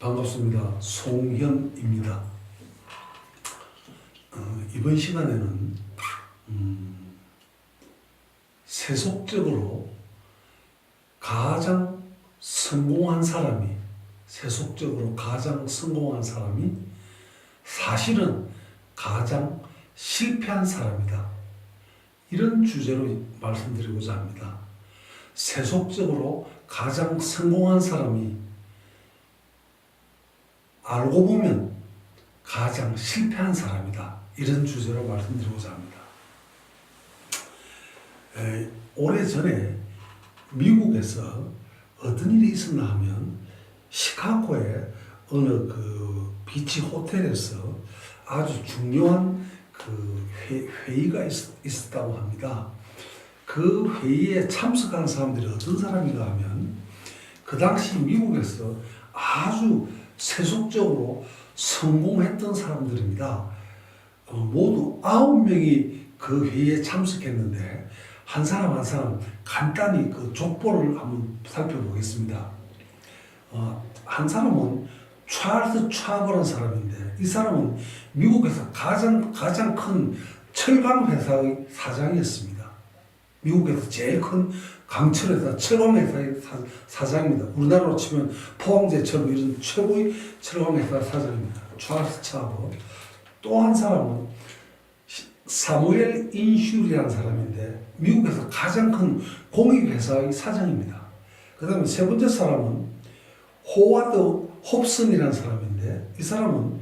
반갑습니다. 송현입니다. 이번 시간에는 세속적으로 가장 성공한 사람이 사실은 가장 실패한 사람이다. 이런 주제로 말씀드리고자 합니다. 세속적으로 가장 성공한 사람이 알고 보면 가장 실패한 사람이다. 이런 주제로 말씀드리고자 합니다. 오래전에 미국에서 어떤 일이 있었나 하면 시카고의 어느 비치 호텔에서 아주 중요한 회의가 있었다고 합니다. 그 회의에 참석한 사람들이 어떤 사람인가 하면 그 당시 미국에서 아주 세속적으로 성공했던 사람들입니다. 모두 9명이 그 회의에 참석했는데 한 사람 한 사람 간단히 그 족보를 한번 살펴보겠습니다. 한 사람은 찰스 촤버라는 사람인데 이 사람은 미국에서 가장 큰 철강 회사의 사장이었습니다. 미국에서 제일 큰 강철회사, 철강회사의 사장입니다. 우리나라로 치면 포항제철 이런 최고의 철강회사 사장입니다. 찰스 촤버. 또 한 사람은 사무엘 인슐이라는 사람인데 미국에서 가장 큰 공익회사의 사장입니다. 그 다음에 세 번째 사람은 호와드 홉슨이라는 사람인데 이 사람은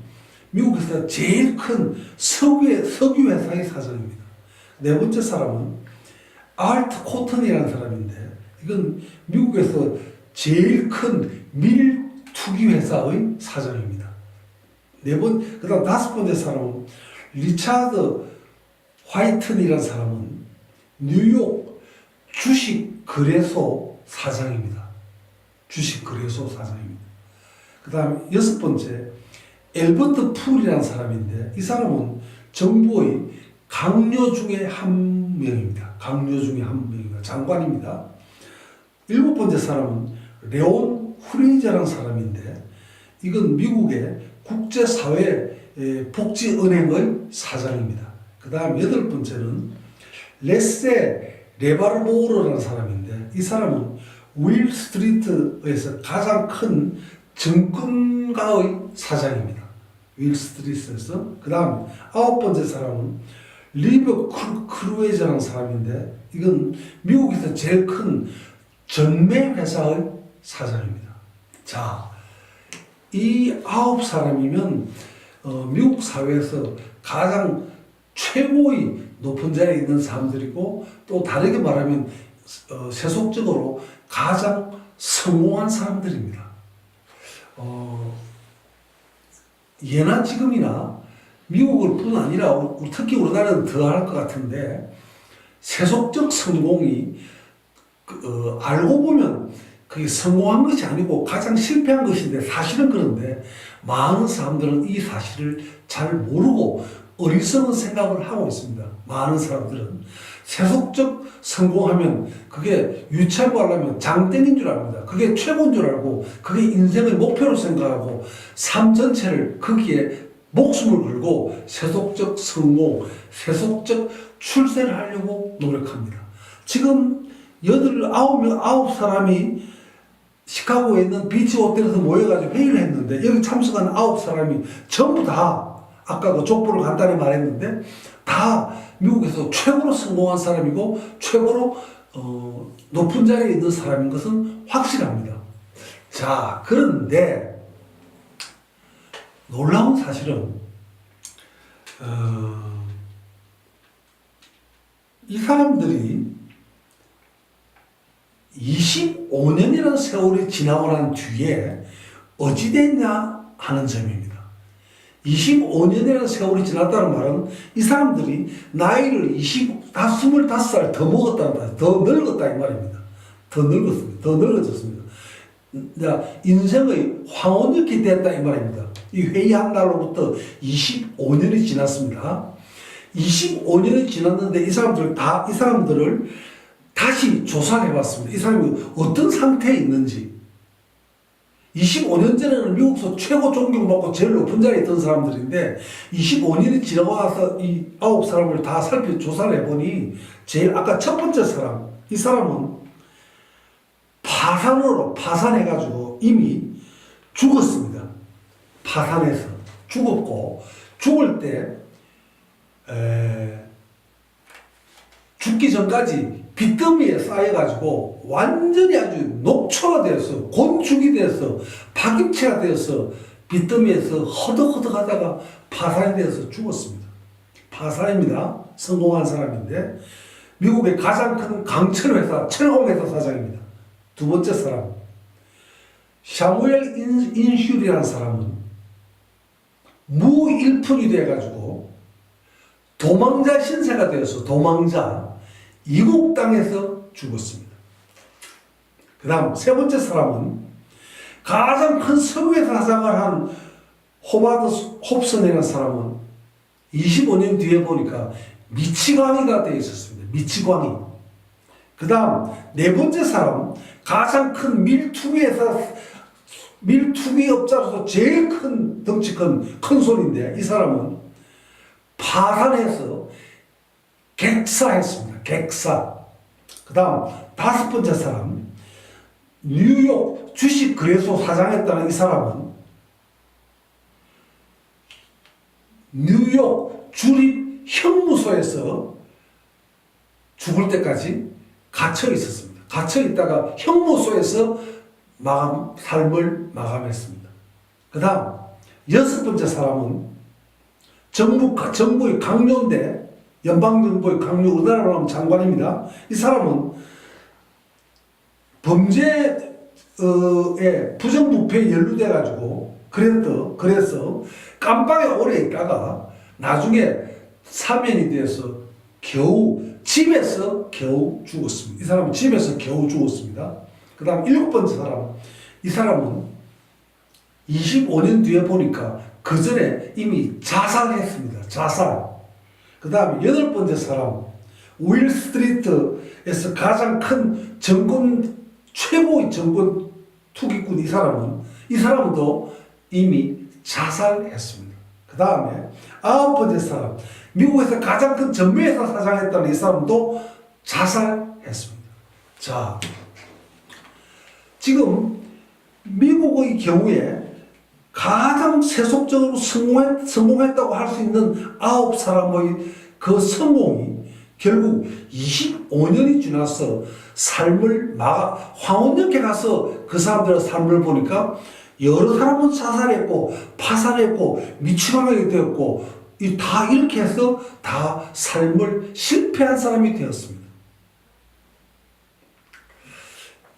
미국에서 제일 큰 석유회사의 사장입니다. 네 번째 사람은 알트 코튼이라는 사람인데 이건 미국에서 제일 큰 밀 투기회사의 사장입니다. 그 다음 다섯 번째 사람은 리차드 화이튼이라는 사람은 뉴욕 주식거래소 사장입니다. 주식거래소 사장입니다. 그 다음 여섯 번째 엘버트 풀이라는 사람인데 이 사람은 정부의 강요 중에 한 명입니다. 장관입니다. 일곱 번째 사람은 레온 후레이저라는 사람인데 이건 미국의 국제사회복지은행의 사장입니다. 그 다음 여덟 번째는 레세 레바르보르라는 사람인데 이 사람은 윌스트리트에서 가장 큰 증권가의 사장입니다. 윌스트리트에서. 그 다음 아홉 번째 사람은 리버 크루에저라는 사람인데 이건 미국에서 제일 큰 전매회사의 사장입니다. 자, 이 아홉 사람이면 미국 사회에서 가장 최고의 높은 자리에 있는 사람들이고 또 다르게 말하면 세속적으로 가장 성공한 사람들입니다. 예나 지금이나 미국을 뿐 아니라 특히 우리나라는 더 할 것 같은데 세속적 성공이 알고 보면 그게 성공한 것이 아니고 가장 실패한 것인데 사실은 그런데 많은 사람들은 이 사실을 잘 모르고 어리석은 생각을 하고 있습니다. 많은 사람들은 세속적 성공하면 그게 유치하고 하려면 장땡인 줄 압니다. 그게 최고인 줄 알고 그게 인생의 목표로 생각하고 삶 전체를 거기에 목숨을 걸고 세속적 성공, 세속적 출세를 하려고 노력합니다. 지금 9 사람이 시카고에 있는 비치 호텔에서 모여가지고 회의를 했는데 여기 참석한 9 사람이 전부 다 아까 그 족보를 간단히 말했는데 다 미국에서 최고로 성공한 사람이고 최고로 높은 자리에 있는 사람인 것은 확실합니다. 자, 그런데 놀라운 사실은 이 사람들이 25년이라는 세월이 지나고 난 뒤에 어찌 됐냐 하는 점입니다. 25년이라는 세월이 지났다는 말은 이 사람들이 나이를 25살 더 먹었다는 말, 더 늙었다 이 말입니다. 더 늙어졌습니다. 인생의 황혼역이 됐다 이 말입니다. 이 회의한 날로부터 25년이 지났습니다. 25년이 지났는데 이 사람들을 다시 조사를 해봤습니다. 이 사람이 어떤 상태에 있는지. 25년 전에는 미국에서 최고 존경받고 제일 높은 자리에 있던 사람들인데 25년이 지나고 나서 이 9사람을 다 조사를 해보니 제일 아까 첫 번째 사람, 이 사람은 파산해가지고 이미 죽었습니다. 파산해서 죽었고, 죽을 때 죽기 전까지 빚더미에 쌓여가지고 완전히 아주 녹초가 되어서 곤죽이 되어서 파김치가 되어서 빚더미에서 허덕허덕하다가 파산이 되어서 죽었습니다. 파산입니다. 성공한 사람인데 미국의 가장 큰 강철회사 철공회사 사장입니다. 두 번째 사람 샤무엘 인슐이라는 사람은 무일푼이 돼가지고 도망자 신세가 되어서 도망자 이국 땅에서 죽었습니다. 그 다음 세 번째 사람은 가장 큰 석유회사 사장을 한 호바드 홉슨이라는 사람은 25년 뒤에 보니까 미치광이가 되어 있었습니다. 미치광이. 그 다음 네 번째 사람 가장 큰 밀투기 업자로서 제일 큰 덩치 큰 손인데 이 사람은 파산해서 객사했습니다. 객사. 그 다음 다섯 번째 사람 뉴욕 주식거래소 사장했다는 이 사람은 뉴욕 주립 형무소에서 죽을 때까지 갇혀 있었습니다. 갇혀 있다가 형무소에서 삶을 마감했습니다. 그 다음 여섯 번째 사람은 정부의 강요인데 연방정부의 강요 우리나라로 하면 장관입니다. 이 사람은 범죄에 부정부패에 연루돼가지고 그래서 깜빵에 오래 있다가 나중에 사면이 돼서 집에서 겨우 죽었습니다. 이 사람은 집에서 겨우 죽었습니다. 그 다음 일곱 번째 사람, 이 사람은 25년 뒤에 보니까 그 전에 이미 자살했습니다. 자살. 그 다음에 여덟 번째 사람, 윌스트리트에서 가장 큰 최고의 정권 투기꾼 이 사람도 이미 자살했습니다. 그 다음에 아홉 번째 사람, 미국에서 가장 큰 전매회사 사장했다는 이 사람도 자살했습니다. 자, 지금 미국의 경우에 가장 세속적으로 성공했다고 할 수 있는 9사람의 그 성공이 결국 25년이 지나서 황혼역에 가서 그 사람들의 삶을 보니까 여러 사람은 자살했고 파산했고 미추망하게 되었고 다 이렇게 해서 다 삶을 실패한 사람이 되었습니다.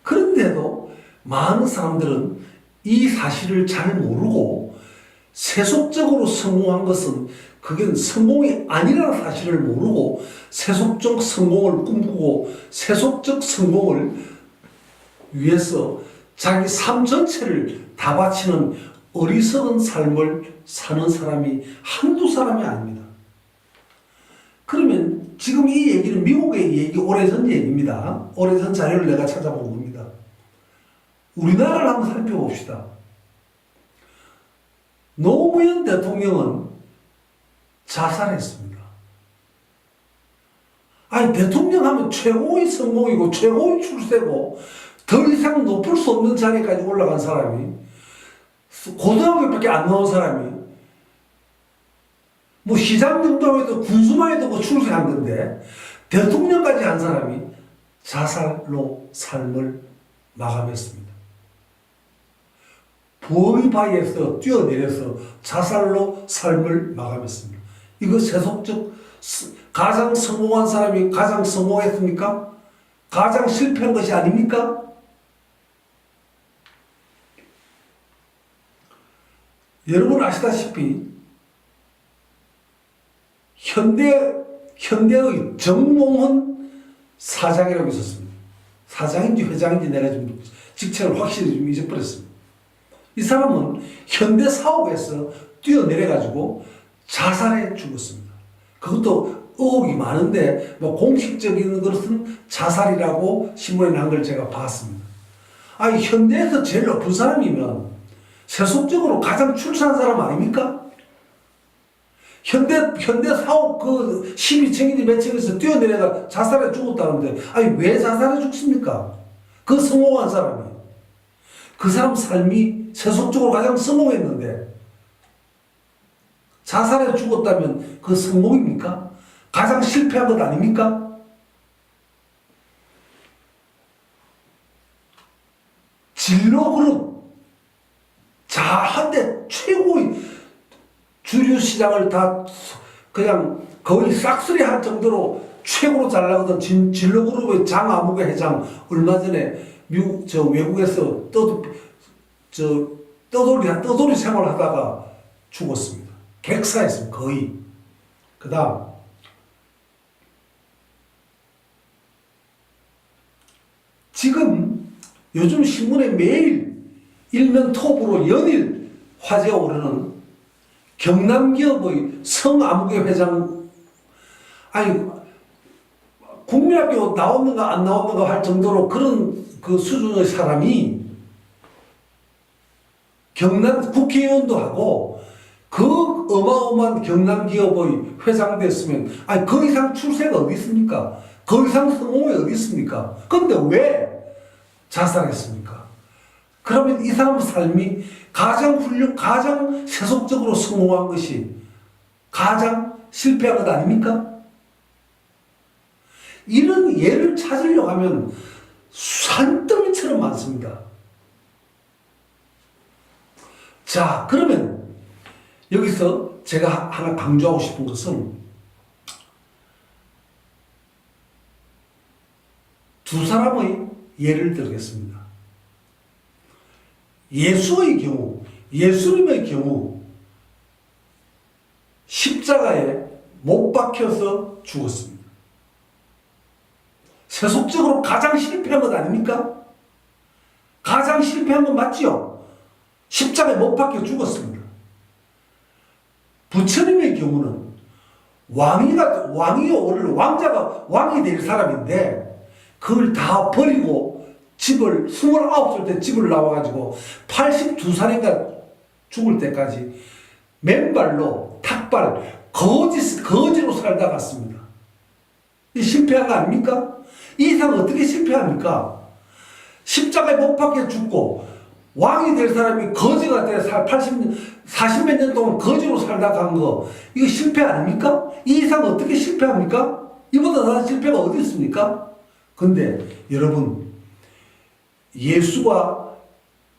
그런데도 많은 사람들은 이 사실을 잘 모르고 세속적으로 성공한 것은 그게 성공이 아니라는 사실을 모르고 세속적 성공을 꿈꾸고 세속적 성공을 위해서 자기 삶 전체를 다 바치는 어리석은 삶을 사는 사람이 한두 사람이 아닙니다. 그러면 지금 이 얘기는 미국의 얘기 오래전 얘기입니다. 오래전 자료를 내가 찾아본 겁니다. 우리나라를 한번 살펴봅시다. 노무현 대통령은 자살했습니다. 아니 대통령 하면 최고의 성공이고 최고의 출세고 더 이상 높을 수 없는 자리까지 올라간 사람이 고등학교밖에 안 나온 사람이 뭐 시장 정도 해도 군수만 해도 뭐 출세한 건데 대통령까지 한 사람이 자살로 삶을 마감했습니다. 부엉이 바위에서 뛰어내려서 자살로 삶을 마감했습니다. 이거 세속적 가장 성공한 사람이 가장 성공했습니까? 가장 실패한 것이 아닙니까? 여러분 아시다시피 현대의 정몽헌 사장이라고 있었습니다. 사장인지 회장인지 내가 좀 직책을 확실히 좀 잊어버렸습니다. 이 사람은 현대 사업에서 뛰어내려가지고 자살해 죽었습니다. 그것도 의혹이 많은데 뭐 공식적인 것은 자살이라고 신문에 난 걸 제가 봤습니다. 아니 현대에서 제일 높은 사람이면 세속적으로 가장 출세한 사람 아닙니까? 현대 사업 그 12층인지 몇 층에서 뛰어내려가 자살해 죽었다는데, 아니, 왜 자살해 죽습니까? 그 성공한 사람이. 그 사람 삶이 세속적으로 가장 성공했는데, 자살해 죽었다면 그 성공입니까? 가장 실패한 것 아닙니까? 진로 그룹, 한데 최고의 주류 시장을 다 그냥 거의 싹쓸이 할 정도로 최고로 잘 나가던 진로 그룹의 장아무개 회장, 얼마 전에 미국 외국에서 떠돌이 생활하다가 죽었습니다. 객사했습니다. 거의. 그다음 지금 요즘 신문에 매일 일면 톱으로 연일 화제가 오르는 경남기업의 성아무개 회장, 아니, 국민학교 나왔는가 안 나왔는가 할 정도로 그런 그 수준의 사람이 경남 국회의원도 하고 그 어마어마한 경남기업의 회장 됐으면, 아니, 그 이상 출세가 어디 있습니까? 그 이상 성공이 어디 있습니까? 근데 왜 자살했습니까? 그러면 이 사람 삶이 가장 세속적으로 성공한 것이 가장 실패한 것 아닙니까? 이런 예를 찾으려고 하면 산더미처럼 많습니다. 자, 그러면 여기서 제가 하나 강조하고 싶은 것은 두 사람의 예를 들겠습니다. 예수의 경우, 예수님의 경우 십자가에 못 박혀서 죽었습니다. 세속적으로 가장 실패한 것 아닙니까? 가장 실패한 건 맞지요? 십자가에 못 박혀 죽었습니다. 부처님의 경우는 왕이 오를 왕자가 왕이 될 사람인데 그걸 다 버리고 집을 29살 때 집을 나와가지고 82살인가 죽을 때까지 맨발로 탁발 거지로 살다 갔습니다. 이 실패한 거 아닙니까? 이 이상 어떻게 실패합니까? 십자가에 못 박혀 죽고 왕이 될 사람이 거지가 돼 40몇 년 동안 거지로 살다 간 거, 이거 실패 아닙니까? 이 이상 어떻게 실패합니까? 이보다 나은 실패가 어디 있습니까? 근데 여러분,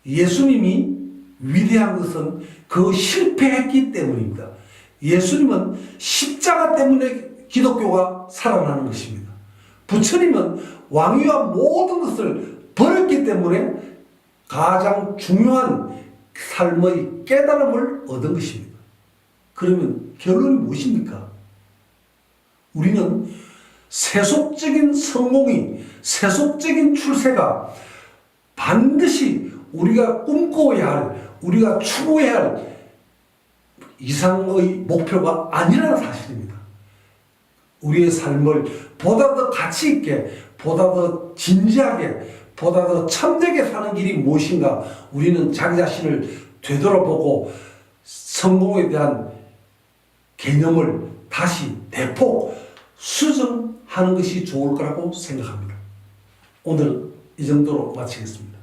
예수님이 위대한 것은 그 실패했기 때문입니다. 예수님은 십자가 때문에 기독교가 살아나는 것입니다. 부처님은 왕위와 모든 것을 버렸기 때문에 가장 중요한 삶의 깨달음을 얻은 것입니다. 그러면 결론이 무엇입니까? 우리는 세속적인 성공이, 세속적인 출세가 반드시 우리가 꿈꿔야 할, 우리가 추구해야 할 이상의 목표가 아니라는 사실입니다. 우리의 삶을 보다 더 가치 있게, 보다 더 진지하게, 보다 더 참되게 사는 길이 무엇인가, 우리는 자기 자신을 되돌아보고 성공에 대한 개념을 다시 대폭 수정하는 것이 좋을 거라고 생각합니다. 오늘 이 정도로 마치겠습니다.